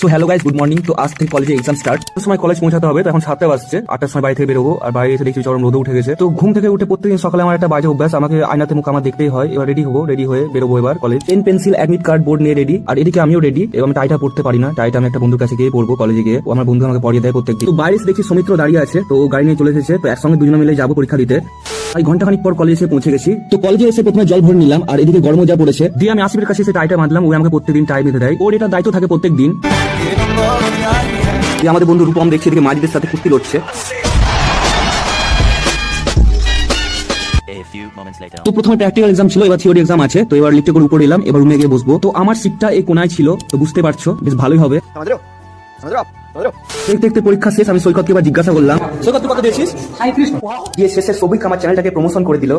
So hello guys, good morning. তো আজ থেকে কলেজে এক্সাম স্টার্ট। সময় কলেজ পৌঁছাতে হবে, তো এখন 7টা বাজছে। 8টার সময় বাড়ি থেকে বেরোবো, আর বাইরে এসে দেখছি চরম রোদে উঠে গেছে। তো ঘুম থেকে উঠে প্রত্যেকদিন সকালে আমার একটা বাজে অভ্যাস, আমাকে আয়নাতে মুখ আমার দেখতেই হয়। এবার রেডি হবো, রেডি হয়ে বেরোবো এবার college. Pen pencil admit card board নিয়ে রেডি, আর এদিকে আমিও রেডি। এবং আমি টাইটা পড়তে পারি না, টাইটা আমি একটা বন্ধুর কাছে গিয়ে পড়বো কলেজে গিয়ে। ও আমার বন্ধু আমাকে পড়িয়ে দেয় প্রত্যেকদিন। তো বাইরে এসে দেখছি সৌমিত্র দাঁড়িয়ে আছে, তো ও গাড়ি নিয়ে চলে এসেছে। তো একসঙ্গে দুজনে মিলে যাবো পরীক্ষা দিতে। এই ঘন্টাখানিক পর কলেজে এসে পৌঁছে গেছি। তো কলেজে এসে প্রথমে জল ভরে নিলাম, আর এদিকে গরমও যা পড়েছে। দিয়ে আমি আসিফের কাছে এসে টাইটা বাঁধলাম। ও আমাকে প্রত্যেকদিন টাই বেঁধে দেয়, ওর এটা দায়িত্ব থাকে প্রত্যেকদিন। আমাদের বন্ধু রূপম দেখছি এদিকে মাঝিদের সাথে কুস্তি লড়ছে। তো প্রথমে প্র্যাকটিক্যাল এক্সাম ছিল, এবার থিওরি এক্সাম আছে। তো এবার লিফটে করে উপরে এলাম, এবার রুমে গিয়ে বসবো। তো আমার সিটটা এই কোনায় ছিল, তো বুঝতে পারছো বেশ ভালোই হবে। দেখতে দেখতে পরীক্ষা শেষ। আমি সৈকতকে এবার জিজ্ঞাসা করলাম, সৈকত তুই কত দিয়েছিস? দিয়ে শেষে সবিক আমার চ্যানেলটাকে প্রমোশন করে দিল।